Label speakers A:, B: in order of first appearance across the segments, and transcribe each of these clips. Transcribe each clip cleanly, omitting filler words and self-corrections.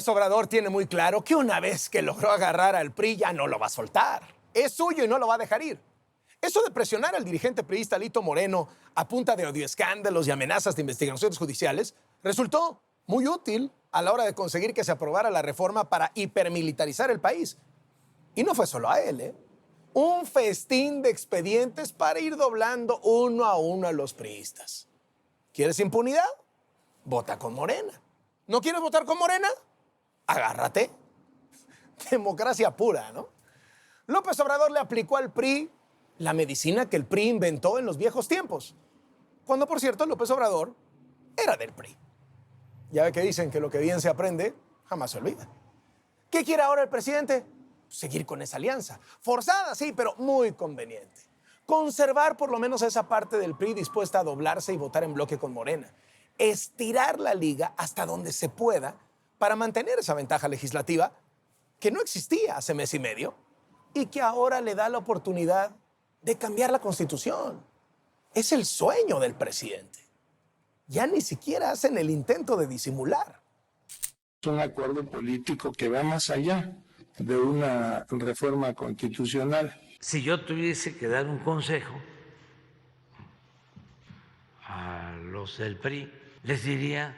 A: López Obrador tiene muy claro que una vez que logró agarrar al PRI ya no lo va a soltar. Es suyo y no lo va a dejar ir. Eso de presionar al dirigente priista Alito Moreno a punta de odioescándalos y amenazas de investigaciones judiciales resultó muy útil a la hora de conseguir que se aprobara la reforma para hipermilitarizar el país. Y no fue solo a él, ¿eh? Un festín de expedientes para ir doblando uno a los priistas. ¿Quieres impunidad? Vota con Morena. ¿No quieres votar con Morena? Agárrate. Democracia pura, ¿no? López Obrador le aplicó al PRI la medicina que el PRI inventó en los viejos tiempos. Cuando, por cierto, López Obrador era del PRI. Ya ve que dicen que lo que bien se aprende jamás se olvida. ¿Qué quiere ahora el presidente? Seguir con esa alianza. Forzada, sí, pero muy conveniente. Conservar por lo menos esa parte del PRI dispuesta a doblarse y votar en bloque con Morena. Estirar la liga hasta donde se pueda para mantener esa ventaja legislativa que no existía hace mes y medio y que ahora le da la oportunidad de cambiar la Constitución. Es el sueño del presidente. Ya ni siquiera hacen el intento de disimular.
B: Es un acuerdo político que va más allá de una reforma constitucional.
C: Si yo tuviese que dar un consejo a los del PRI, les diría,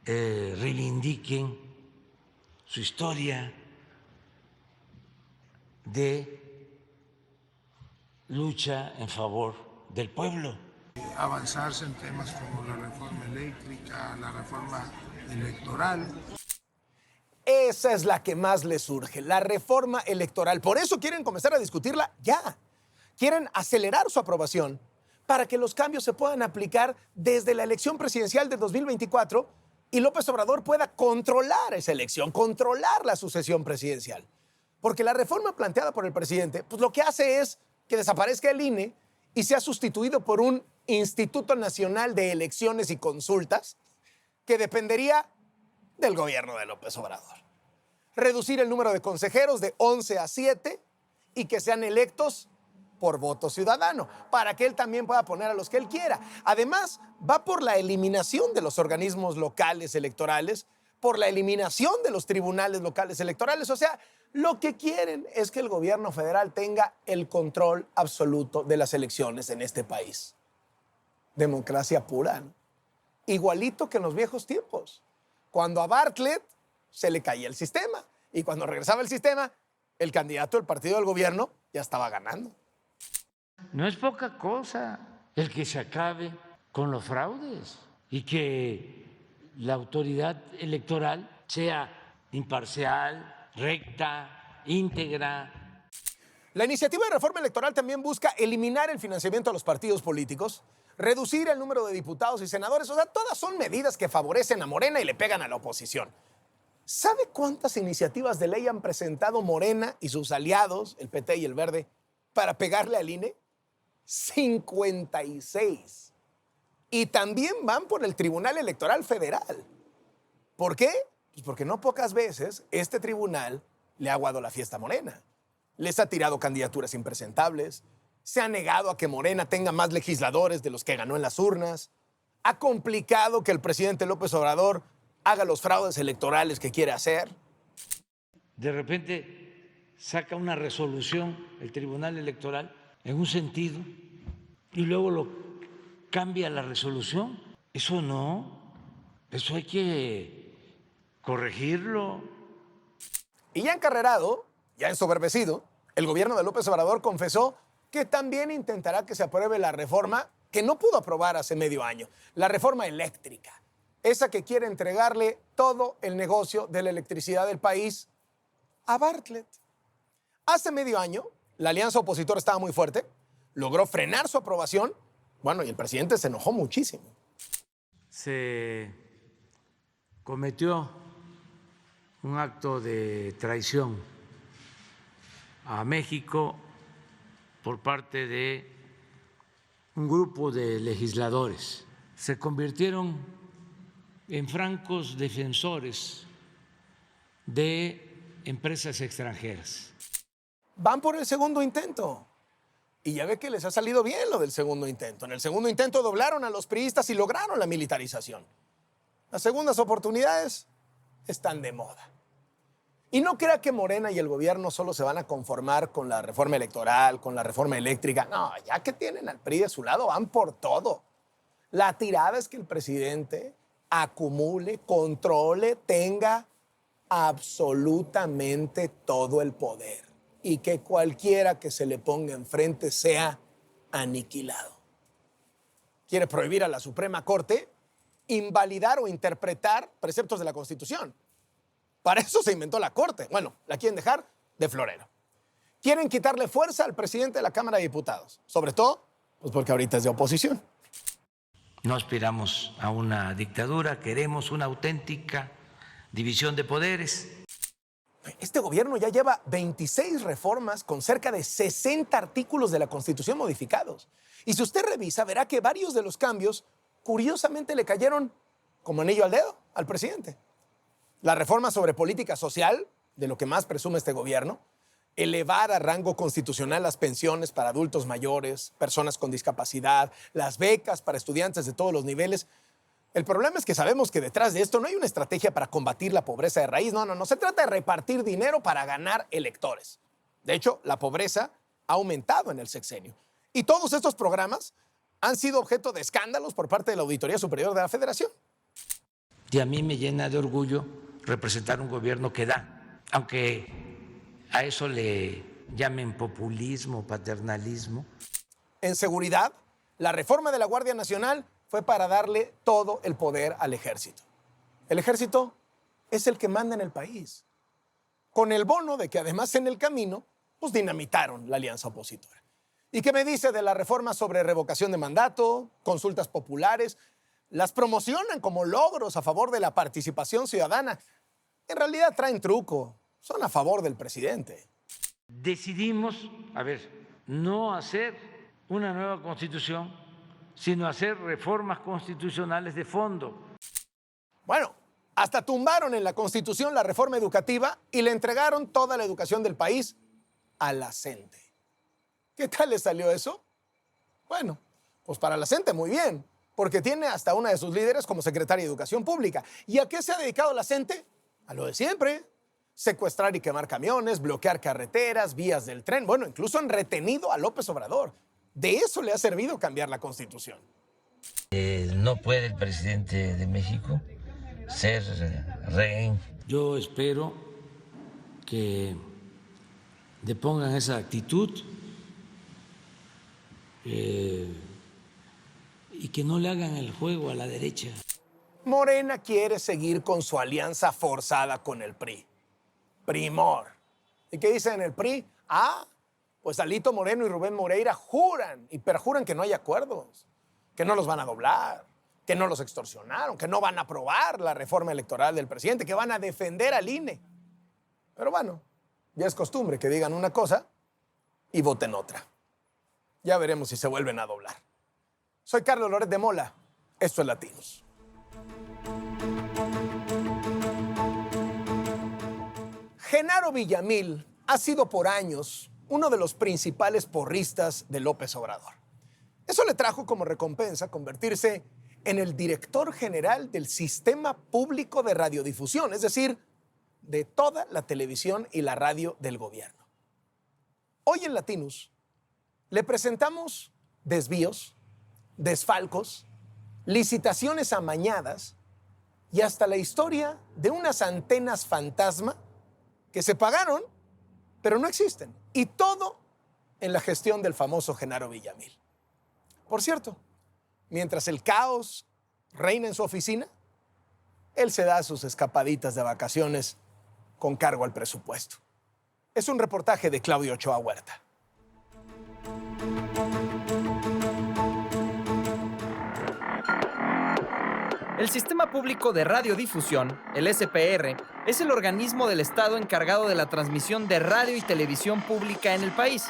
C: reivindiquen su historia de lucha en favor del pueblo.
B: Avanzarse en temas como la reforma eléctrica, la reforma electoral.
A: Esa es la que más les surge, la reforma electoral. Por eso quieren comenzar a discutirla ya. Quieren acelerar su aprobación para que los cambios se puedan aplicar desde la elección presidencial de 2024 y López Obrador pueda controlar esa elección, controlar la sucesión presidencial. Porque la reforma planteada por el presidente, pues lo que hace es que desaparezca el INE y sea sustituido por un Instituto Nacional de Elecciones y Consultas que dependería del gobierno de López Obrador. Reducir el número de consejeros de 11 a 7 y que sean electos por voto ciudadano, para que él también pueda poner a los que él quiera. Además, va por la eliminación de los organismos locales electorales, por la eliminación de los tribunales locales electorales. O sea, lo que quieren es que el gobierno federal tenga el control absoluto de las elecciones en este país. Democracia pura, ¿no? Igualito que en los viejos tiempos, cuando a Bartlett se le caía el sistema y cuando regresaba el sistema, el candidato del partido del gobierno ya estaba ganando.
C: No es poca cosa el que se acabe con los fraudes y que la autoridad electoral sea imparcial, recta, íntegra.
A: La iniciativa de reforma electoral también busca eliminar el financiamiento a los partidos políticos, reducir el número de diputados y senadores. O sea, todas son medidas que favorecen a Morena y le pegan a la oposición. ¿Sabe cuántas iniciativas de ley han presentado Morena y sus aliados, el PT y el Verde, para pegarle al INE? 56. Y también van por el Tribunal Electoral Federal. ¿Por qué? Pues porque no pocas veces este tribunal le ha aguado la fiesta a Morena. Les ha tirado candidaturas impresentables, se ha negado a que Morena tenga más legisladores de los que ganó en las urnas, ha complicado que el presidente López Obrador haga los fraudes electorales que quiere hacer.
C: De repente saca una resolución el Tribunal Electoral en un sentido y luego lo cambia la resolución. Eso no, eso hay que corregirlo.
A: Y ya encarrerado, ya ensoberbecido, el gobierno de López Obrador confesó que también intentará que se apruebe la reforma que no pudo aprobar hace medio año, la reforma eléctrica, esa que quiere entregarle todo el negocio de la electricidad del país a Bartlett. Hace medio año, la alianza opositora estaba muy fuerte, logró frenar su aprobación, bueno, y el presidente se enojó muchísimo.
C: Se cometió un acto de traición a México por parte de un grupo de legisladores. Se convirtieron en francos defensores de empresas extranjeras.
A: Van por el segundo intento. Y ya ve que les ha salido bien lo del segundo intento. En el segundo intento doblaron a los priistas y lograron la militarización. Las segundas oportunidades están de moda. Y no crea que Morena y el gobierno solo se van a conformar con la reforma electoral, con la reforma eléctrica. No, ya que tienen al PRI de su lado, van por todo. La tirada es que el presidente acumule, controle, tenga absolutamente todo el poder y que cualquiera que se le ponga enfrente sea aniquilado. Quiere prohibir a la Suprema Corte invalidar o interpretar preceptos de la Constitución. Para eso se inventó la Corte. Bueno, la quieren dejar de florero. Quieren quitarle fuerza al presidente de la Cámara de Diputados. Sobre todo, pues porque ahorita es de oposición.
C: No aspiramos a una dictadura, queremos una auténtica división de poderes.
A: Este gobierno ya lleva 26 reformas con cerca de 60 artículos de la Constitución modificados. Y si usted revisa, verá que varios de los cambios, curiosamente, le cayeron como anillo al dedo al presidente. La reforma sobre política social, de lo que más presume este gobierno, elevar a rango constitucional las pensiones para adultos mayores, personas con discapacidad, las becas para estudiantes de todos los niveles. El problema es que sabemos que detrás de esto no hay una estrategia para combatir la pobreza de raíz. No. Se trata de repartir dinero para ganar electores. De hecho, la pobreza ha aumentado en el sexenio. Y todos estos programas han sido objeto de escándalos por parte de la Auditoría Superior de la Federación.
C: Y a mí me llena de orgullo representar un gobierno que da, aunque a eso le llamen populismo, paternalismo.
A: En seguridad, la reforma de la Guardia Nacional fue para darle todo el poder al ejército. El ejército es el que manda en el país. Con el bono de que además en el camino, pues dinamitaron la alianza opositora. ¿Y qué me dice de la reforma sobre revocación de mandato, consultas populares? Las promocionan como logros a favor de la participación ciudadana. En realidad traen truco, son a favor del presidente.
C: Decidimos, no hacer una nueva constitución, sino hacer reformas constitucionales de fondo.
A: Bueno, hasta tumbaron en la Constitución la reforma educativa y le entregaron toda la educación del país a la CENTE. ¿Qué tal le salió eso? Bueno, pues para la CENTE muy bien, porque tiene hasta una de sus líderes como secretaria de Educación Pública. ¿Y a qué se ha dedicado la CENTE? A lo de siempre. Secuestrar y quemar camiones, bloquear carreteras, vías del tren. Bueno, incluso han retenido a López Obrador. De eso le ha servido cambiar la Constitución.
C: No puede el presidente de México ser rehén. Yo espero que depongan esa actitud y que no le hagan el juego a la derecha.
A: Morena quiere seguir con su alianza forzada con el PRI. Primor. ¿Y qué dicen el PRI? Pues Alito Moreno y Rubén Moreira juran y perjuran que no hay acuerdos, que no los van a doblar, que no los extorsionaron, que no van a aprobar la reforma electoral del presidente, que van a defender al INE. Pero bueno, ya es costumbre que digan una cosa y voten otra. Ya veremos si se vuelven a doblar. Soy Carlos Loret de Mola. Esto es Latinos. Genaro Villamil ha sido por años uno de los principales porristas de López Obrador. Eso le trajo como recompensa convertirse en el director general del Sistema Público de Radiodifusión, es decir, de toda la televisión y la radio del gobierno. Hoy en Latinos le presentamos desvíos, desfalcos, licitaciones amañadas y hasta la historia de unas antenas fantasma que se pagaron, pero no existen. Y todo en la gestión del famoso Genaro Villamil. Por cierto, mientras el caos reina en su oficina, él se da sus escapaditas de vacaciones con cargo al presupuesto. Es un reportaje de Claudio Ochoa Huerta.
D: El Sistema Público de Radiodifusión, el SPR, es el organismo del Estado encargado de la transmisión de radio y televisión pública en el país.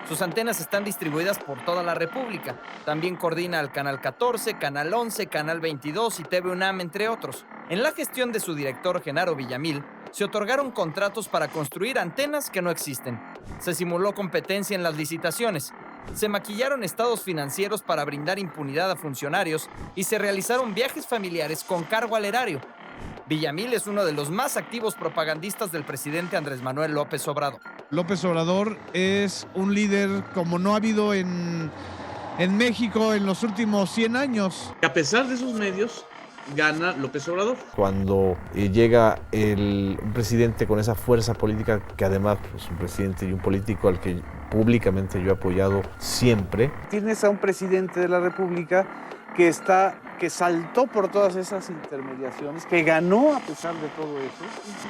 D: Sus antenas están distribuidas por toda la República. También coordina al Canal 14, Canal 11, Canal 22 y TV UNAM, entre otros. En la gestión de su director, Genaro Villamil, se otorgaron contratos para construir antenas que no existen. Se simuló competencia en las licitaciones. Se maquillaron estados financieros para brindar impunidad a funcionarios y se realizaron viajes familiares con cargo al erario. Villamil es uno de los más activos propagandistas del presidente Andrés Manuel López Obrador.
E: López Obrador es un líder como no ha habido en México en los últimos 100 años.
F: A pesar de esos medios, gana López Obrador.
G: Cuando llega un presidente con esa fuerza política, que además es un presidente y un político al que públicamente yo he apoyado siempre.
H: Tienes a un presidente de la República que saltó por todas esas intermediaciones, que ganó a pesar de todo eso,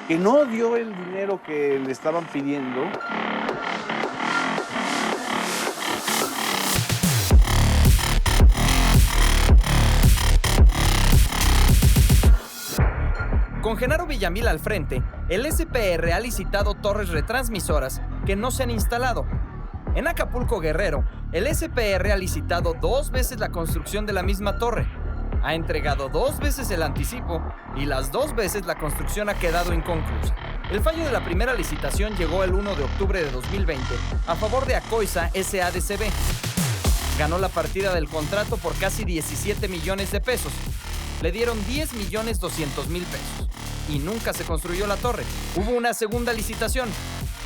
H: que no dio el dinero que le estaban pidiendo.
D: Con Genaro Villamil al frente, el SPR ha licitado torres retransmisoras que no se han instalado. En Acapulco, Guerrero, el SPR ha licitado 2 veces la construcción de la misma torre, ha entregado 2 veces el anticipo y las 2 veces la construcción ha quedado inconclusa. El fallo de la primera licitación llegó el 1 de octubre de 2020 a favor de Acoisa SADCB. Ganó la partida del contrato por casi 17 millones de pesos. Le dieron 10.200.000 pesos y nunca se construyó la torre. Hubo una segunda licitación.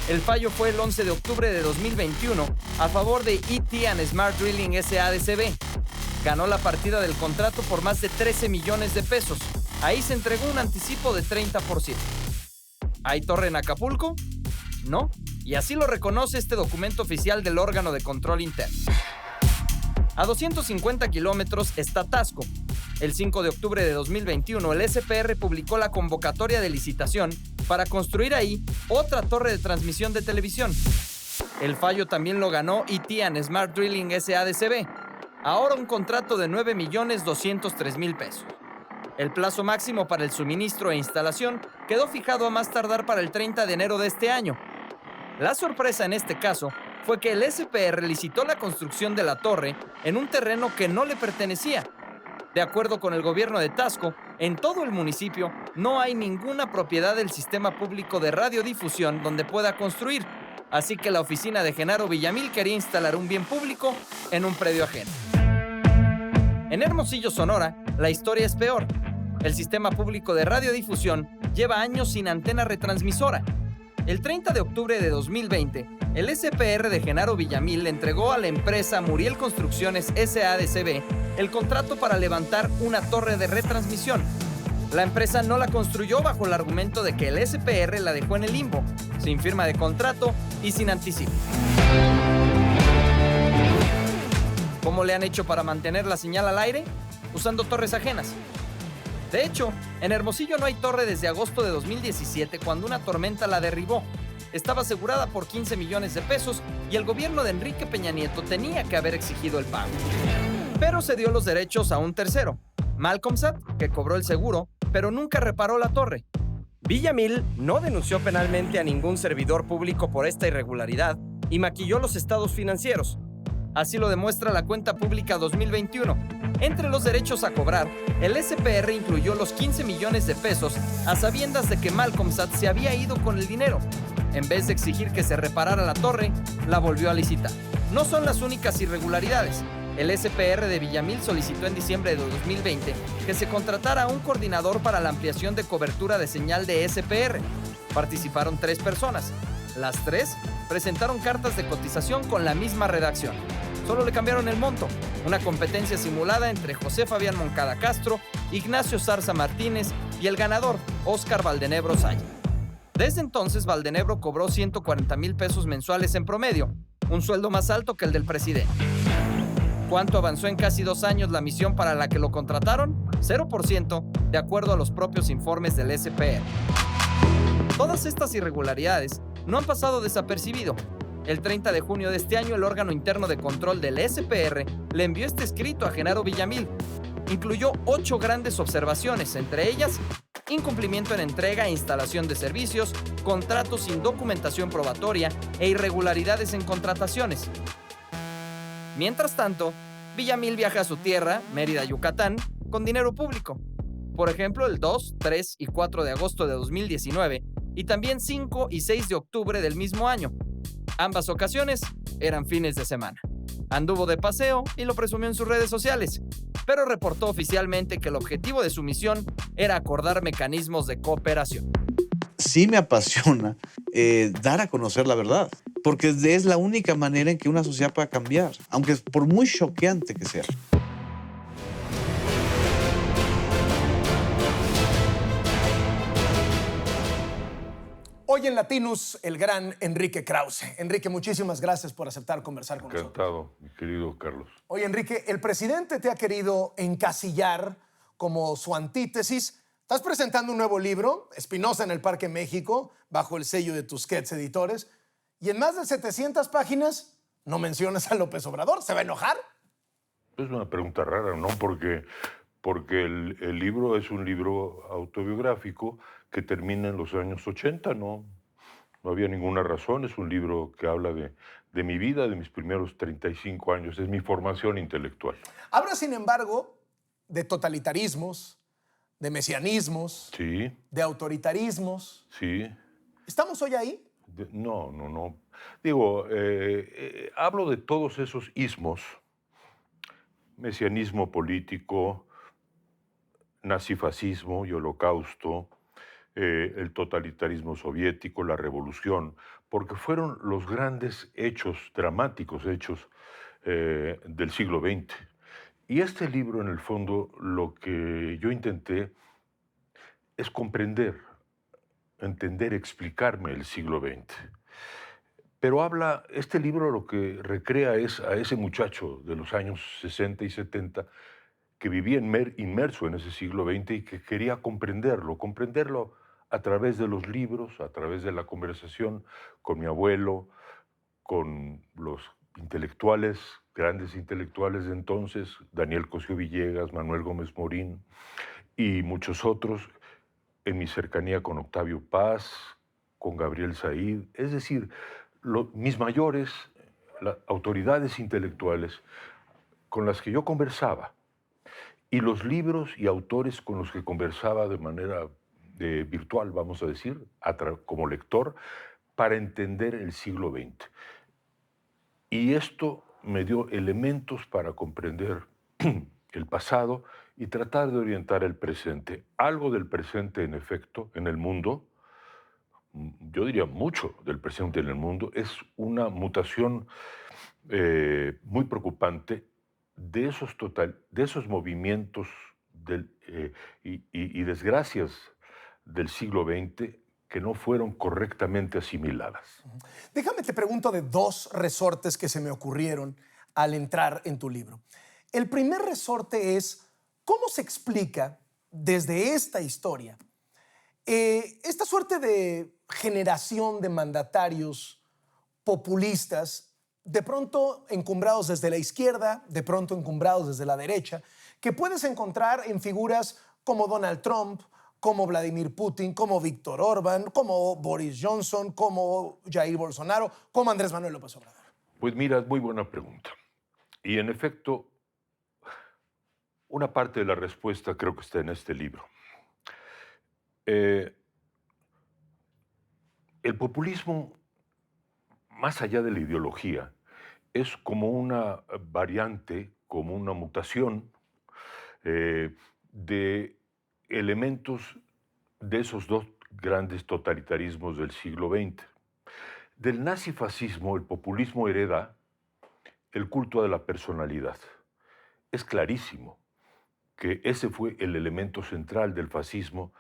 D: El fallo fue el 11 de octubre de 2021 a favor de ET and Smart Drilling SADCB. Ganó la partida del contrato por más de 13 millones de pesos. Ahí se entregó un anticipo de 30%. ¿Hay torre en Acapulco? No. Y así lo reconoce este documento oficial del órgano de control interno. A 250 kilómetros está Taxco. El 5 de octubre de 2021, el SPR publicó la convocatoria de licitación para construir ahí otra torre de transmisión de televisión. El fallo también lo ganó ET and Smart Drilling SADCB. Ahora un contrato de 9.203.000 pesos. El plazo máximo para el suministro e instalación quedó fijado a más tardar para el 30 de enero de este año. La sorpresa en este caso fue que el SPR licitó la construcción de la torre en un terreno que no le pertenecía. De acuerdo con el gobierno de Taxco, en todo el municipio no hay ninguna propiedad del sistema público de radiodifusión donde pueda construir, así que la oficina de Genaro Villamil quería instalar un bien público en un predio ajeno. En Hermosillo, Sonora, la historia es peor. El sistema público de radiodifusión lleva años sin antena retransmisora. El 30 de octubre de 2020, el SPR de Genaro Villamil le entregó a la empresa Muriel Construcciones SADCB el contrato para levantar una torre de retransmisión. La empresa no la construyó bajo el argumento de que el SPR la dejó en el limbo, sin firma de contrato y sin anticipo. ¿Cómo le han hecho para mantener la señal al aire? Usando torres ajenas. De hecho, en Hermosillo no hay torre desde agosto de 2017, cuando una tormenta la derribó. Estaba asegurada por 15 millones de pesos y el gobierno de Enrique Peña Nieto tenía que haber exigido el pago. Pero cedió los derechos a un tercero, Malcomsat, que cobró el seguro, pero nunca reparó la torre. Villamil no denunció penalmente a ningún servidor público por esta irregularidad y maquilló los estados financieros. Así lo demuestra la cuenta pública 2021. Entre los derechos a cobrar, el SPR incluyó los 15 millones de pesos a sabiendas de que Malcomsat se había ido con el dinero. En vez de exigir que se reparara la torre, la volvió a licitar. No son las únicas irregularidades. El SPR de Villamil solicitó en diciembre de 2020 que se contratara a un coordinador para la ampliación de cobertura de señal de SPR. Participaron 3 personas. Las 3 presentaron cartas de cotización con la misma redacción. Solo le cambiaron el monto. Una competencia simulada entre José Fabián Moncada Castro, Ignacio Zarza Martínez y el ganador, Óscar Valdenebro Saya. Desde entonces, Valdenebro cobró 140,000 pesos mensuales en promedio, un sueldo más alto que el del presidente. ¿Cuánto avanzó en casi 2 años la misión para la que lo contrataron? 0%, de acuerdo a los propios informes del SPR. Todas estas irregularidades no han pasado desapercibido. El 30 de junio de este año, el órgano interno de control del SPR le envió este escrito a Genaro Villamil. Incluyó 8 grandes observaciones, entre ellas incumplimiento en entrega e instalación de servicios, contratos sin documentación probatoria e irregularidades en contrataciones. Mientras tanto, Villamil viaja a su tierra, Mérida, Yucatán, con dinero público. Por ejemplo, el 2, 3 y 4 de agosto de 2019 y también 5 y 6 de octubre del mismo año. Ambas ocasiones eran fines de semana. Anduvo de paseo y lo presumió en sus redes sociales. pero reportó oficialmente que el objetivo de su misión era acordar mecanismos de cooperación.
I: Sí me apasiona dar a conocer la verdad, porque es la única manera en que una sociedad pueda cambiar, aunque por muy choqueante que sea.
A: Hoy en Latinus, el gran Enrique Krause. Enrique, muchísimas gracias por aceptar conversar con nosotros.
J: Encantado, mi querido Carlos.
A: Oye, Enrique, el presidente te ha querido encasillar como su antítesis. Estás presentando un nuevo libro, Espinosa en el Parque México, bajo el sello de Tusquets Editores, y en más de 700 páginas no mencionas a López Obrador. ¿Se va a enojar?
J: Es una pregunta rara, ¿no? Porque el libro es un libro autobiográfico que termina en los años 80, no había ninguna razón. Es un libro que habla de mi vida, de mis primeros 35 años, es mi formación intelectual.
A: Habla, sin embargo, de totalitarismos, de mesianismos,
J: Sí,
A: de autoritarismos.
J: sí.
A: ¿Estamos hoy ahí?
J: No. Digo, hablo de todos esos ismos, mesianismo político, nazifascismo y holocausto, el totalitarismo soviético, la revolución, porque fueron los grandes hechos, dramáticos hechos del siglo XX. Y este libro, en el fondo, lo que yo intenté es comprender, entender, explicarme el siglo XX. Pero este libro lo que recrea es a ese muchacho de los años 60 y 70 que vivía inmerso en ese siglo XX y que quería comprenderlo a través de los libros, a través de la conversación con mi abuelo, con los intelectuales, grandes intelectuales de entonces, Daniel Cosío Villegas, Manuel Gómez Morín y muchos otros, en mi cercanía con Octavio Paz, con Gabriel Said, es decir, mis mayores autoridades intelectuales con las que yo conversaba, y los libros y autores con los que conversaba de manera virtual, vamos a decir, como lector, para entender el siglo XX. Y esto me dio elementos para comprender el pasado y tratar de orientar el presente. Algo del presente, en efecto, en el mundo, yo diría mucho del presente en el mundo, es una mutación muy preocupante de esos movimientos y desgracias del siglo XX que no fueron correctamente asimiladas.
A: Déjame te pregunto de dos resortes que se me ocurrieron al entrar en tu libro. El primer resorte es, ¿cómo se explica desde esta historia esta suerte de generación de mandatarios populistas, de pronto encumbrados desde la izquierda, de pronto encumbrados desde la derecha, que puedes encontrar en figuras como Donald Trump, como Vladimir Putin, como Víctor Orbán, como Boris Johnson, como Jair Bolsonaro, como Andrés Manuel López Obrador?
J: Pues mira, es muy buena pregunta. Y en efecto, una parte de la respuesta creo que está en este libro. El populismo, más allá de la ideología, es como una variante, como una mutación de elementos de esos dos grandes totalitarismos del siglo XX. Del nazifascismo, el populismo hereda el culto de la personalidad. Es clarísimo que ese fue el elemento central del fascismo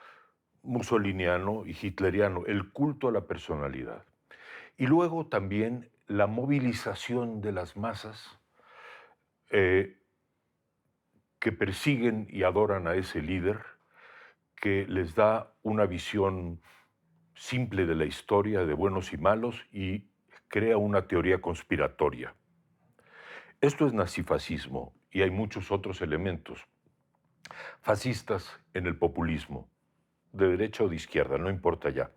J: mussoliniano y hitleriano, el culto a la personalidad. Y luego también la movilización de las masas que persiguen y adoran a ese líder, que les da una visión simple de la historia, de buenos y malos, y crea una teoría conspiratoria. Esto es nazifascismo, y hay muchos otros elementos fascistas en el populismo, de derecha o de izquierda, no importa ya.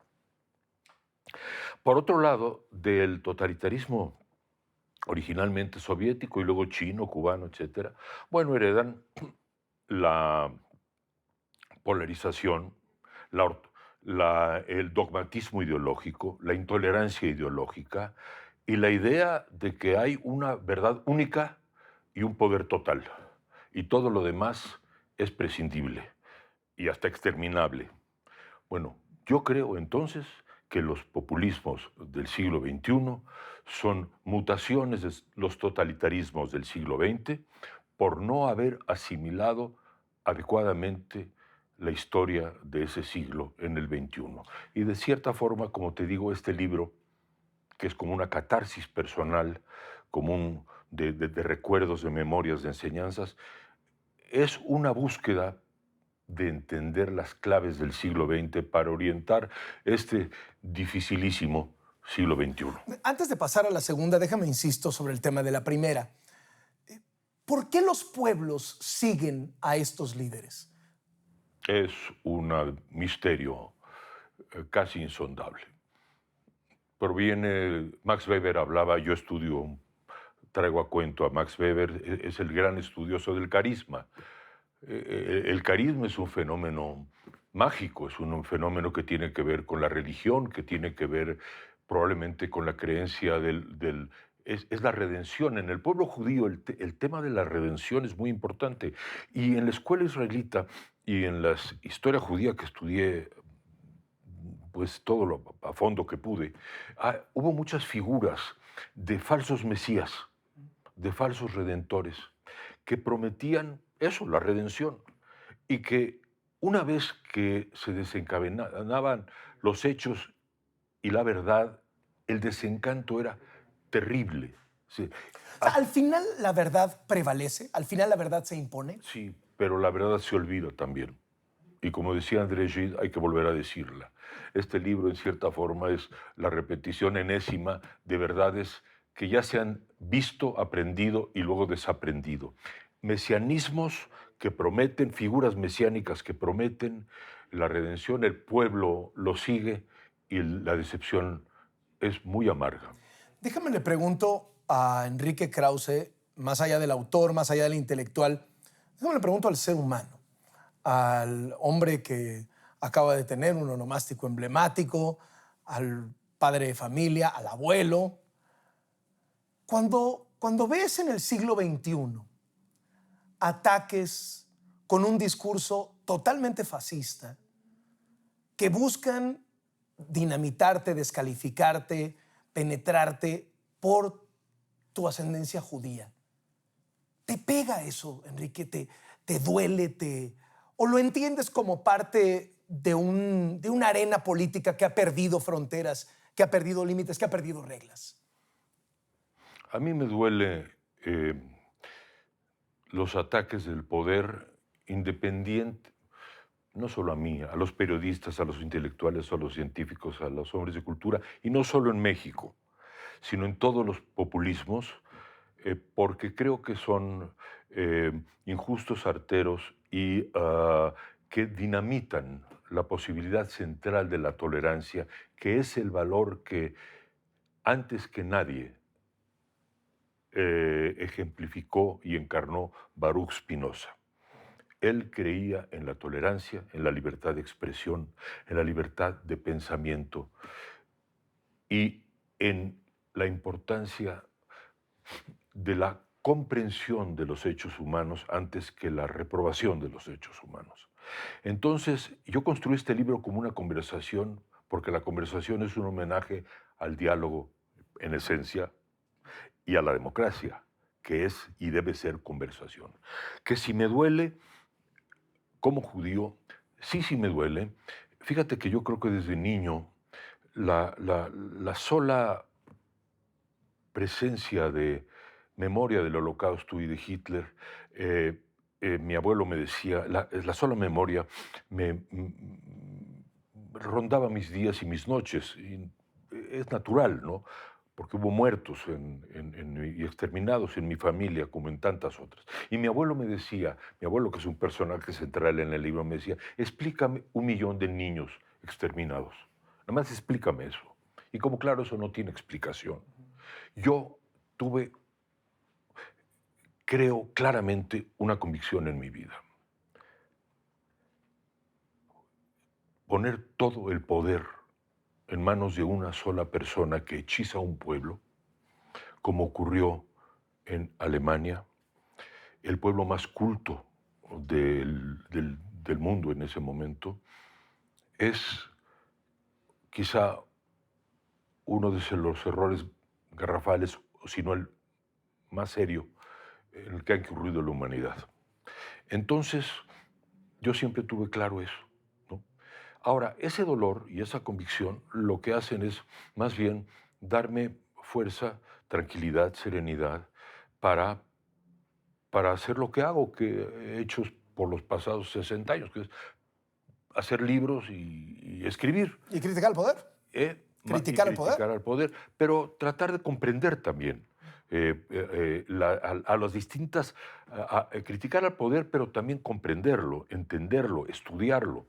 J: Por otro lado, del totalitarismo originalmente soviético y luego chino, cubano, etc., bueno, heredan la polarización, el dogmatismo ideológico, la intolerancia ideológica y la idea de que hay una verdad única y un poder total. y todo lo demás es prescindible y hasta exterminable. Bueno, yo creo entonces que los populismos del siglo XXI son mutaciones de los totalitarismos del siglo XX por no haber asimilado adecuadamente la historia de ese siglo en el XXI. Y de cierta forma, como te digo, este libro, que es como una catarsis personal, como de recuerdos, de memorias, de enseñanzas, es una búsqueda de entender las claves del siglo XX para orientar este dificilísimo siglo XXI.
A: Antes de pasar a la segunda, déjame insisto sobre el tema de la primera. ¿Por qué los pueblos siguen a estos líderes?
J: Es un misterio casi insondable. Proviene, Max Weber hablaba, yo traigo a cuento a Max Weber, es el gran estudioso del carisma. El carisma es un fenómeno mágico, es un fenómeno que tiene que ver con la religión, que tiene que ver probablemente con la creencia es la redención. En el pueblo judío el tema de la redención es muy importante. Y en la escuela israelita y en la historia judía que estudié, pues todo lo a fondo que pude, hubo muchas figuras de falsos mesías, de falsos redentores, que prometían eso, la redención, y que una vez que se desencadenaban los hechos y la verdad, el desencanto era terrible. Sí.
A: O sea, al final la verdad prevalece, al final la verdad se impone.
J: Sí, pero la verdad se olvida también. Y como decía André Gide, hay que volver a decirla. Este libro, en cierta forma, es la repetición enésima de verdades que ya se han visto, aprendido y luego desaprendido. Mesianismos que prometen, figuras mesiánicas que prometen la redención, el pueblo lo sigue y la decepción es muy amarga.
A: Déjame le pregunto a Enrique Krause, más allá del autor, más allá del intelectual, déjame le pregunto al ser humano, al hombre que acaba de tener un onomástico emblemático, al padre de familia, al abuelo. Cuando ves en el siglo XXI ataques con un discurso totalmente fascista que buscan dinamitarte, descalificarte, penetrarte por tu ascendencia judía, ¿te pega eso, Enrique? ¿Te duele? ¿O lo entiendes como parte de una arena política que ha perdido fronteras, que ha perdido límites, que ha perdido reglas?
J: A mí me duele los ataques del poder independiente, no solo a mí, a los periodistas, a los intelectuales, a los científicos, a los hombres de cultura, y no solo en México, sino en todos los populismos, porque creo que son injustos, arteros y que dinamitan la posibilidad central de la tolerancia, que es el valor que antes que nadie ejemplificó y encarnó Baruch Spinoza. Él creía en la tolerancia, en la libertad de expresión, en la libertad de pensamiento y en la importancia de la comprensión de los hechos humanos antes que la reprobación de los hechos humanos. Entonces, yo construí este libro como una conversación, porque la conversación es un homenaje al diálogo en esencia y a la democracia, que es y debe ser conversación. Que si me duele, como judío, sí me duele. Fíjate que yo creo que desde niño la sola presencia de memoria del Holocausto y de Hitler, mi abuelo me decía, la sola memoria me rondaba mis días y mis noches. Y es natural, ¿no? Porque hubo muertos y exterminados en mi familia, como en tantas otras. Y mi abuelo me decía, mi abuelo, que es un personaje central en el libro, me decía, explícame 1 millón de niños exterminados. Nada más explícame eso. Y como claro, eso no tiene explicación. Yo tuve, creo claramente, una convicción en mi vida. Poner todo el poder en manos de una sola persona que hechiza a un pueblo, como ocurrió en Alemania, el pueblo más culto del mundo en ese momento, es quizá uno de los errores garrafales, si no el más serio, en el que ha incurrido la humanidad. Entonces, yo siempre tuve claro eso, ¿no? Ahora, ese dolor y esa convicción lo que hacen es más bien darme fuerza, tranquilidad, serenidad para hacer lo que hago, que he hecho por los pasados 60 años, que es hacer libros y escribir.
A: ¿Y criticar al poder? ¿Criticar al poder?
J: Criticar al poder, pero tratar de comprender también a las distintas... criticar al poder, pero también comprenderlo, entenderlo, estudiarlo.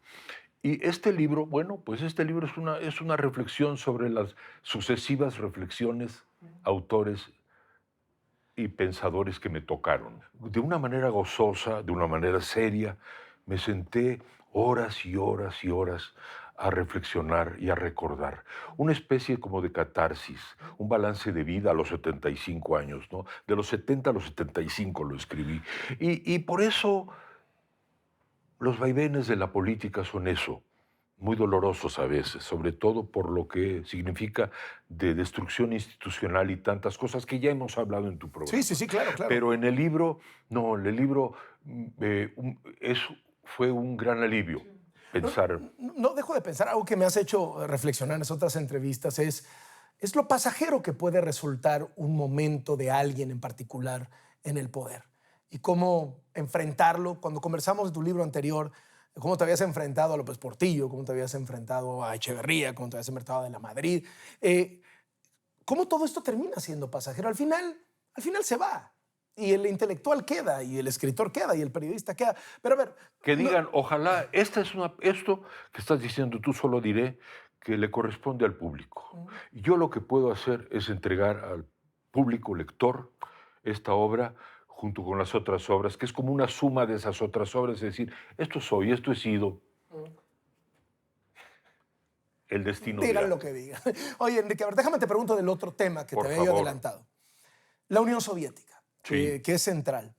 J: Y este libro, bueno, pues este libro es una reflexión sobre las sucesivas reflexiones, autores y pensadores que me tocaron. De una manera gozosa, de una manera seria, me senté horas y horas y horas a reflexionar y a recordar. Una especie como de catarsis, un balance de vida a los 75 años, ¿no? De los 70 a los 75 lo escribí. Y por eso los vaivenes de la política son eso, muy dolorosos a veces, sobre todo por lo que significa de destrucción institucional y tantas cosas que ya hemos hablado en tu programa.
A: Sí, claro.
J: Pero en el libro, no, en el libro fue un gran alivio pensar.
A: No dejo de pensar, algo que me has hecho reflexionar en otras entrevistas es lo pasajero que puede resultar un momento de alguien en particular en el poder y cómo enfrentarlo. Cuando conversamos de tu libro anterior, cómo te habías enfrentado a López Portillo, cómo te habías enfrentado a Echeverría, cómo te habías enfrentado a De la Madrid, cómo todo esto termina siendo pasajero. Al final se va. Y el intelectual queda, y el escritor queda, y el periodista queda. Pero a ver...
J: Que digan, ojalá, esto que estás diciendo tú, solo diré que le corresponde al público. Yo lo que puedo hacer es entregar al público lector esta obra junto con las otras obras, que es como una suma de esas otras obras, es decir, esto soy, esto he sido. El destino dirá.
A: Digan lo que digan. Oye, Enrique, a ver, déjame te pregunto del otro tema que te había yo adelantado. La Unión Soviética, que es central.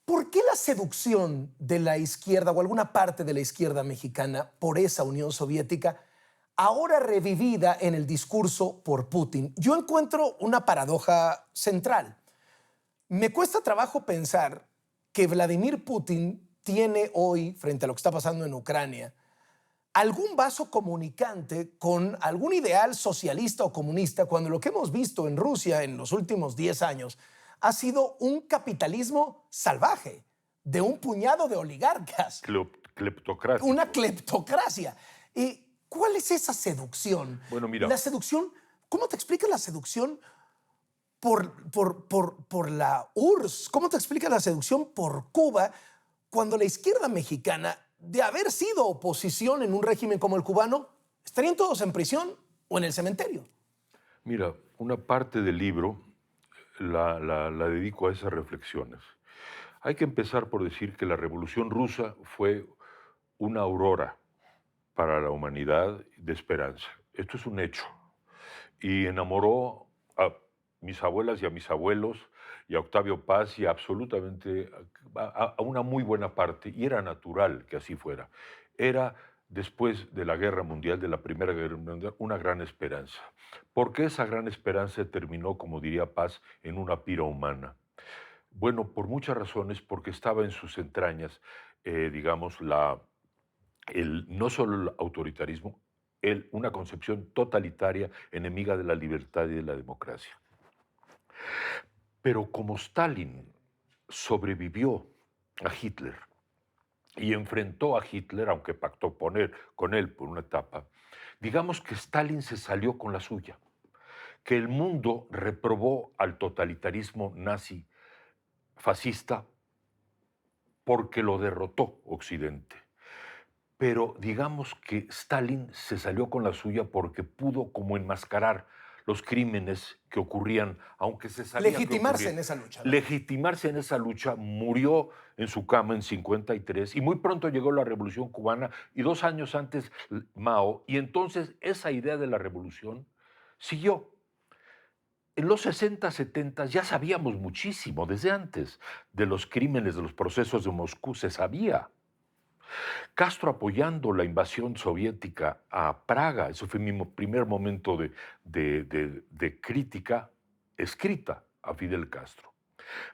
A: ¿Por qué la seducción de la izquierda o alguna parte de la izquierda mexicana por esa Unión Soviética, ahora revivida en el discurso por Putin? Yo encuentro una paradoja central. Me cuesta trabajo pensar que Vladimir Putin tiene hoy, frente a lo que está pasando en Ucrania, algún vaso comunicante con algún ideal socialista o comunista, cuando lo que hemos visto en Rusia en los últimos 10 años ha sido un capitalismo salvaje de un puñado de oligarcas.
J: Cleptocracia.
A: Una cleptocracia. ¿Y cuál es esa seducción?
J: Bueno, mira.
A: La seducción, ¿cómo te explicas la seducción por la URSS? ¿Cómo te explicas la seducción por Cuba cuando la izquierda mexicana, de haber sido oposición en un régimen como el cubano, estarían todos en prisión o en el cementerio?
J: Mira, una parte del libro la dedico a esas reflexiones. Hay que empezar por decir que la Revolución Rusa fue una aurora para la humanidad de esperanza. Esto es un hecho. Y enamoró a mis abuelas y a mis abuelos y a Octavio Paz y absolutamente a una muy buena parte, y era natural que así fuera. Era, después de la Guerra Mundial, de la Primera Guerra Mundial, una gran esperanza. ¿Por qué esa gran esperanza terminó, como diría Paz, en una pira humana? Bueno, por muchas razones, porque estaba en sus entrañas, digamos, no solo el autoritarismo, una concepción totalitaria, enemiga de la libertad y de la democracia. Pero como Stalin sobrevivió a Hitler y enfrentó a Hitler, aunque pactó con él por una etapa, digamos que Stalin se salió con la suya, que el mundo reprobó al totalitarismo nazi fascista porque lo derrotó Occidente. Pero digamos que Stalin se salió con la suya porque pudo como enmascarar los crímenes que ocurrían, aunque se sabía
A: legitimarse en esa lucha, ¿no?
J: Legitimarse en esa lucha, murió en su cama en 53 y muy pronto llegó la Revolución Cubana y 2 años antes Mao, y entonces esa idea de la revolución siguió. En los 60, 70 ya sabíamos muchísimo, desde antes, de los crímenes, de los procesos de Moscú, se sabía. Castro apoyando la invasión soviética a Praga, eso fue mi primer momento de crítica escrita a Fidel Castro.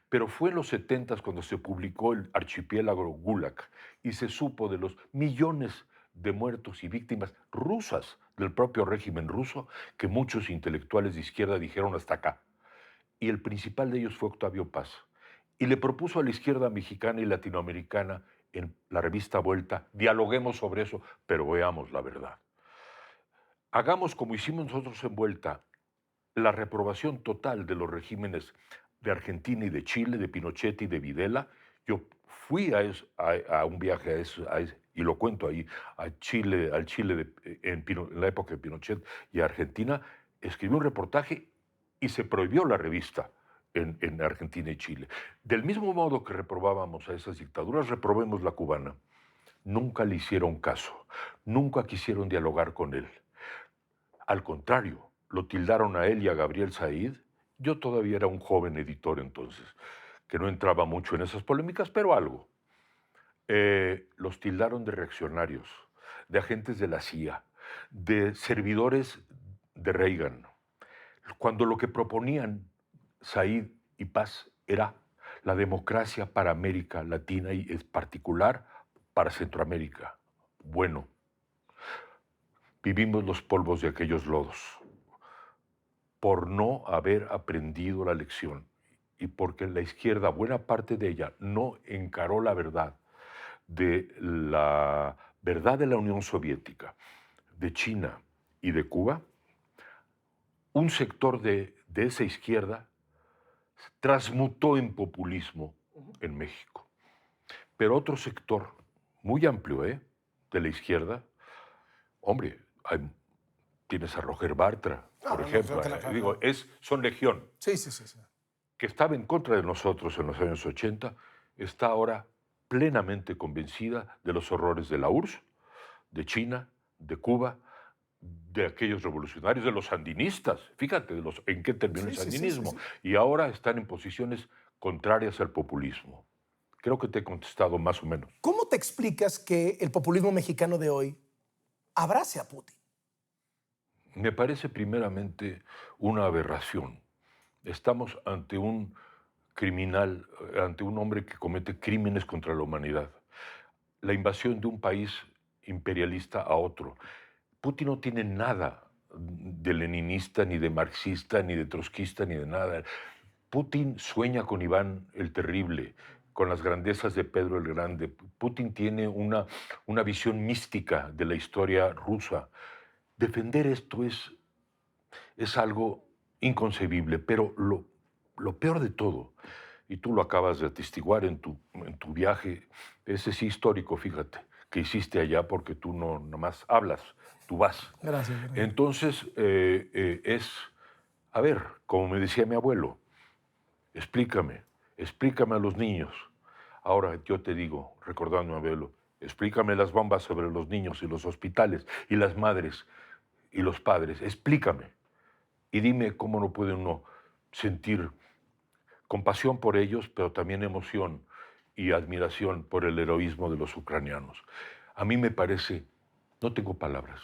J: Pero fue en los 70 cuando se publicó el archipiélago Gulag y se supo de los millones de muertos y víctimas rusas del propio régimen ruso que muchos intelectuales de izquierda dijeron hasta acá. Y el principal de ellos fue Octavio Paz. Y le propuso a la izquierda mexicana y latinoamericana en la revista Vuelta, dialoguemos sobre eso, pero veamos la verdad. Hagamos como hicimos nosotros en Vuelta, la reprobación total de los regímenes de Argentina y de Chile, de Pinochet y de Videla. Yo fui a un viaje y lo cuento ahí, al Chile en la época de Pinochet y a Argentina, escribí un reportaje y se prohibió la revista en Argentina y Chile. Del mismo modo que reprobábamos a esas dictaduras, reprobemos la cubana. Nunca le hicieron caso, nunca quisieron dialogar con él. Al contrario, lo tildaron a él y a Gabriel Said. Yo todavía era un joven editor entonces, que no entraba mucho en esas polémicas, pero algo. Los tildaron de reaccionarios, de agentes de la CIA, de servidores de Reagan, cuando lo que proponían Said y Paz era la democracia para América Latina y en particular para Centroamérica. Bueno, vivimos los polvos de aquellos lodos por no haber aprendido la lección y porque la izquierda, buena parte de ella, no encaró la verdad de la Unión Soviética, de China y de Cuba. Un sector de esa izquierda transmutó en populismo en México. Pero otro sector muy amplio de la izquierda, hombre, tienes a Roger Bartra, por ejemplo, son legión,
A: Sí.
J: que estaba en contra de nosotros en los años 80, está ahora plenamente convencida de los horrores de la URSS, de China, de Cuba, de aquellos revolucionarios, de los sandinistas. Fíjate en qué terminó el sandinismo. Y ahora están en posiciones contrarias al populismo. Creo que te he contestado más o menos.
A: ¿Cómo te explicas que el populismo mexicano de hoy abrace a Putin?
J: Me parece primeramente una aberración. Estamos ante un criminal, ante un hombre que comete crímenes contra la humanidad. La invasión de un país imperialista a otro. Putin no tiene nada de leninista, ni de marxista, ni de trotskista, ni de nada. Putin sueña con Iván el Terrible, con las grandezas de Pedro el Grande. Putin tiene una visión mística de la historia rusa. Defender esto es algo inconcebible, pero lo peor de todo, y tú lo acabas de atestiguar en tu viaje, ese sí histórico, fíjate, que hiciste allá porque tú no nomás hablas, tú vas.
A: Gracias.
J: Entonces, a ver, como me decía mi abuelo, explícame a los niños. Ahora yo te digo, recordando a mi abuelo, explícame las bombas sobre los niños y los hospitales y las madres y los padres, explícame. Y dime cómo no puede uno sentir compasión por ellos, pero también emoción y admiración por el heroísmo de los ucranianos. A mí me parece, no tengo palabras,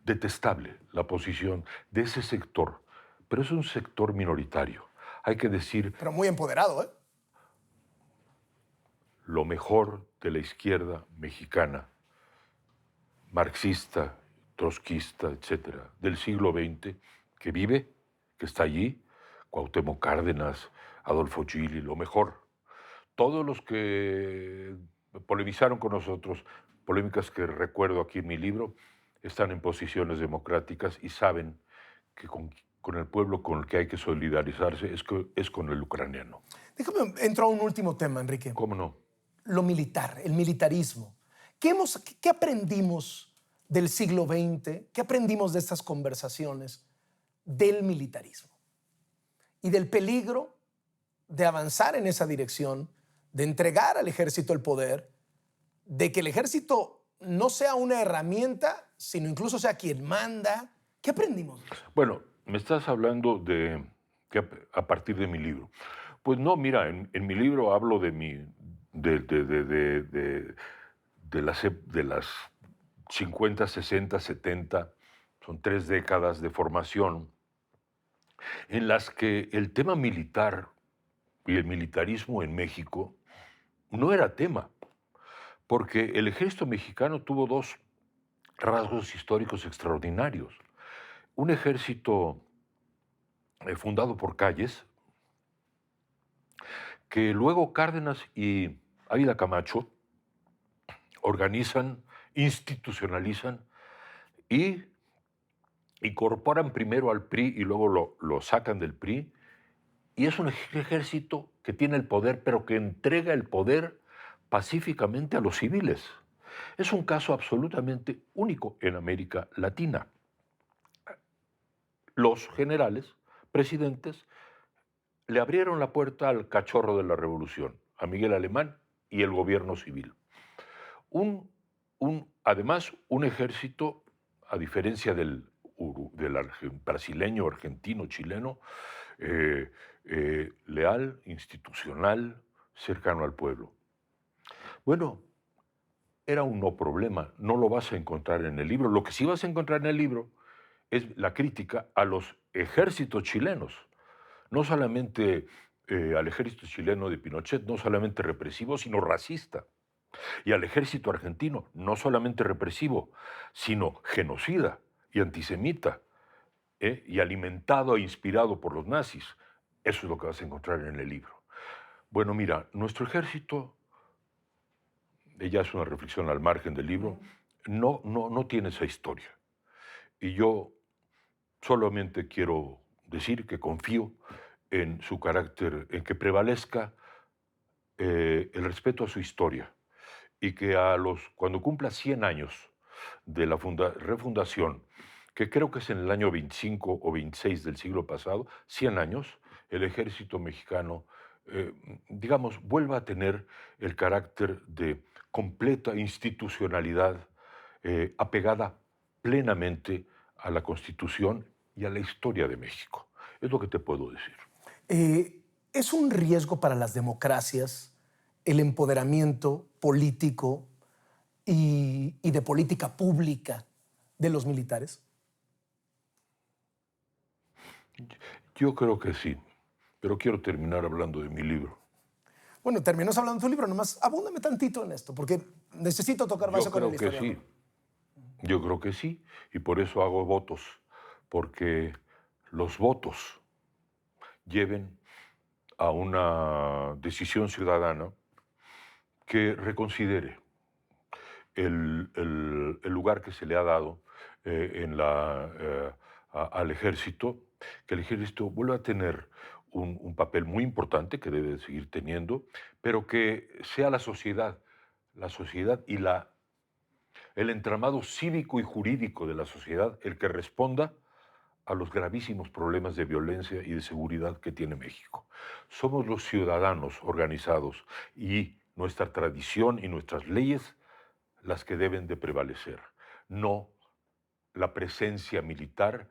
J: detestable la posición de ese sector, pero es un sector minoritario. Hay que decir...
A: Pero muy empoderado, ¿eh?
J: Lo mejor de la izquierda mexicana, marxista, trotskista, etcétera, del siglo XX, que vive, que está allí, Cuauhtémoc Cárdenas, Adolfo Gili, lo mejor. Todos los que polemizaron con nosotros, polémicas que recuerdo aquí en mi libro, están en posiciones democráticas y saben que con el pueblo con el que hay que solidarizarse es con el ucraniano.
A: Déjame, entro a un último tema, Enrique.
J: ¿Cómo no?
A: Lo militar, el militarismo. ¿Qué aprendimos del siglo XX? ¿Qué aprendimos de estas conversaciones del militarismo? Y del peligro de avanzar en esa dirección, de entregar al ejército el poder, de que el ejército no sea una herramienta, sino incluso sea quien manda. ¿Qué aprendimos?
J: Bueno, me estás hablando de que a partir de mi libro. Pues no, mira, en mi libro hablo de las 50, 60, 70, son 3 décadas de formación, en las que el tema militar y el militarismo en México no era tema, porque el ejército mexicano tuvo 2 rasgos históricos extraordinarios. Un ejército fundado por Calles, que luego Cárdenas y Ávila Camacho organizan, institucionalizan y incorporan primero al PRI y luego lo sacan del PRI. Y es un ejército que tiene el poder, pero que entrega el poder pacíficamente a los civiles. Es un caso absolutamente único en América Latina. Los generales, presidentes, le abrieron la puerta al cachorro de la revolución, a Miguel Alemán y el gobierno civil. Además, un ejército, a diferencia del brasileño, argentino, chileno, leal, institucional, cercano al pueblo. Bueno, era un no problema, no lo vas a encontrar en el libro. Lo que sí vas a encontrar en el libro es la crítica a los ejércitos chilenos, no solamente al ejército chileno de Pinochet, no solamente represivo, sino racista, y al ejército argentino, no solamente represivo, sino genocida y antisemita, y alimentado e inspirado por los nazis. Eso es lo que vas a encontrar en el libro. Bueno, mira, nuestro ejército, ya es una reflexión al margen del libro, no tiene esa historia. Y yo solamente quiero decir que confío en su carácter, en que prevalezca el respeto a su historia y que cuando cumpla 100 años de la refundación, que creo que es en el año 25 o 26 del siglo pasado, 100 años, el ejército mexicano, digamos, vuelva a tener el carácter de completa institucionalidad apegada plenamente a la Constitución y a la historia de México. Es lo que te puedo decir.
A: ¿Es un riesgo para las democracias el empoderamiento político y de política pública de los militares?
J: Yo creo que sí, pero quiero terminar hablando de mi libro.
A: Bueno, terminas hablando de tu libro, nomás abúndame tantito en esto, porque necesito tocar base con el historiador.
J: Sí. Yo creo que sí, y por eso hago votos, porque los votos lleven a una decisión ciudadana que reconsidere el lugar que se le ha dado al ejército, que el ejército vuelva a tener un papel muy importante que debe seguir teniendo, pero que sea la sociedad y el entramado cívico y jurídico de la sociedad el que responda a los gravísimos problemas de violencia y de seguridad que tiene México. Somos los ciudadanos organizados y nuestra tradición y nuestras leyes las que deben de prevalecer, no la presencia militar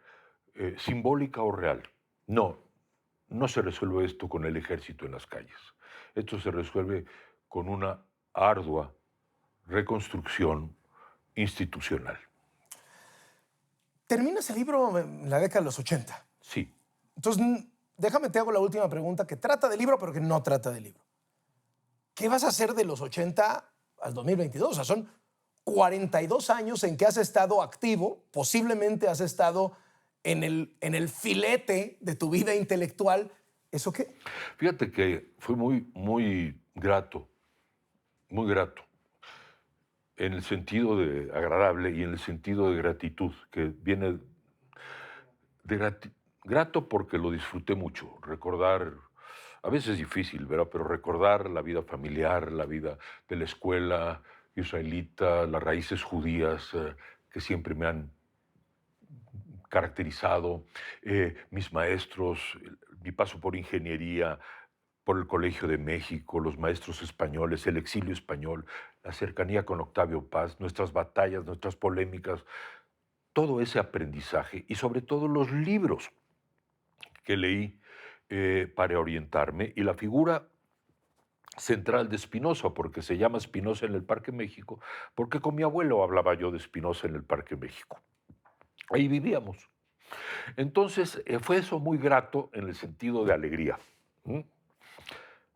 J: simbólica o real. No se resuelve esto con el ejército en las calles. Esto se resuelve con una ardua reconstrucción institucional.
A: Terminas el libro en la década de los 80.
J: Sí.
A: Entonces, déjame te hago la última pregunta que trata del libro, pero que no trata del libro. ¿Qué vas a hacer de los 80 al 2022? O sea, son 42 años en que has estado activo, posiblemente has estado en el filete de tu vida intelectual. ¿Eso qué?
J: Fíjate que fue muy grato, en el sentido de agradable y en el sentido de gratitud, que viene de grato porque lo disfruté mucho, recordar, a veces es difícil, ¿verdad? Pero recordar la vida familiar, la vida de la escuela israelita, las raíces judías que siempre me han caracterizado, mis maestros, mi paso por ingeniería, por el Colegio de México, los maestros españoles, el exilio español, la cercanía con Octavio Paz, nuestras batallas, nuestras polémicas, todo ese aprendizaje y sobre todo los libros que leí para orientarme, y la figura central de Spinoza, porque se llama Spinoza en el Parque México, porque con mi abuelo hablaba yo de Spinoza en el Parque México. Ahí vivíamos. Entonces, fue eso muy grato en el sentido de alegría.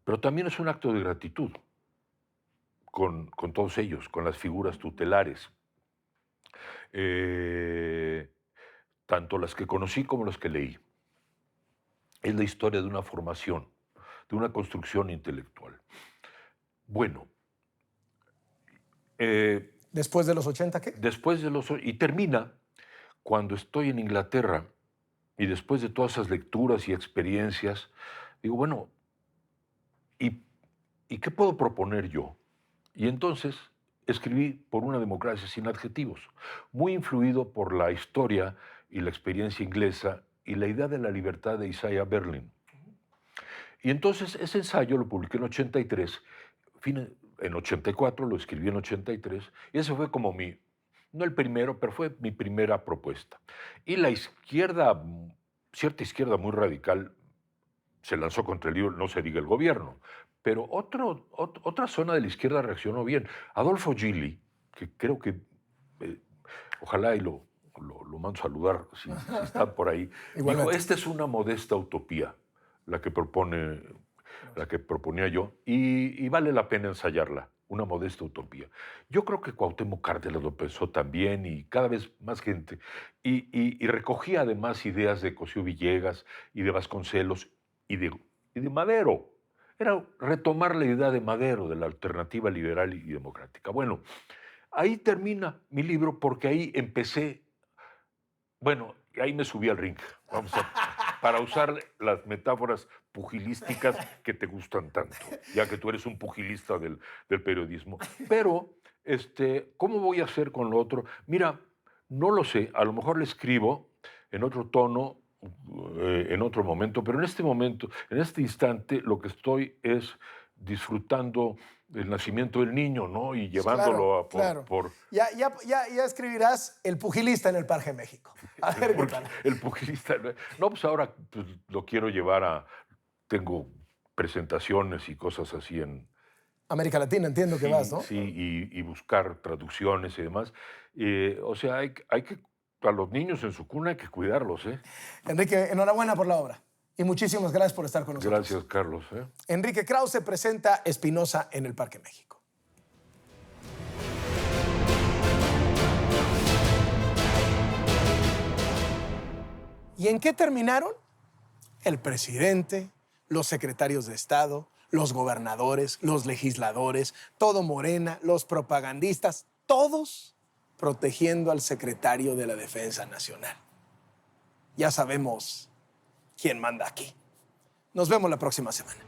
J: Pero también es un acto de gratitud con todos ellos, con las figuras tutelares. Tanto las que conocí como las que leí. Es la historia de una formación, de una construcción intelectual. Bueno.
A: ¿Después de los 80 qué?
J: Después de los... Y termina cuando estoy en Inglaterra y después de todas esas lecturas y experiencias, digo, bueno, ¿y qué puedo proponer yo? Y entonces escribí Por una democracia sin adjetivos, muy influido por la historia y la experiencia inglesa y la idea de la libertad de Isaiah Berlin. Y entonces ese ensayo lo publiqué en 83, en 84, lo escribí en 83, y ese fue como no el primero, pero fue mi primera propuesta. Y la izquierda, cierta izquierda muy radical, se lanzó contra el libro No se diga el gobierno, pero otra zona de la izquierda reaccionó bien. Adolfo Gili, que creo que, ojalá y lo mando a saludar si está por ahí, dijo, esta es una modesta utopía, la que proponía yo, y vale la pena ensayarla, una modesta utopía. Yo creo que Cuauhtémoc Cárdenas lo pensó también, y cada vez más gente, y recogía además ideas de Cosío Villegas y de Vasconcelos y de Madero. Era retomar la idea de Madero, de la alternativa liberal y democrática. Bueno, ahí termina mi libro, porque ahí empecé, bueno, ahí me subí al ring, para usar las metáforas pugilísticas que te gustan tanto, ya que tú eres un pugilista del periodismo. Pero, ¿cómo voy a hacer con lo otro? Mira, no lo sé, a lo mejor le escribo en otro tono, en otro momento, pero en este momento, en este instante, lo que estoy es disfrutando del nacimiento del niño, ¿no? Y llevándolo por...
A: Ya escribirás El pugilista en el Parque México. A ver qué tal.
J: El pugilista... No, pues ahora pues, lo quiero llevar tengo presentaciones y cosas así en...
A: América Latina, entiendo que vas, ¿no?
J: Sí, y buscar traducciones y demás. O sea, hay que... A los niños en su cuna hay que cuidarlos, ¿eh?
A: Enrique, enhorabuena por la obra. Y muchísimas gracias por estar con nosotros.
J: Gracias, Carlos.
A: Enrique Krause presenta Spinoza en el Parque México. ¿Y en qué terminaron? El presidente, los secretarios de Estado, los gobernadores, los legisladores, todo Morena, los propagandistas, todos protegiendo al secretario de la Defensa Nacional. Ya sabemos quién manda aquí. Nos vemos la próxima semana.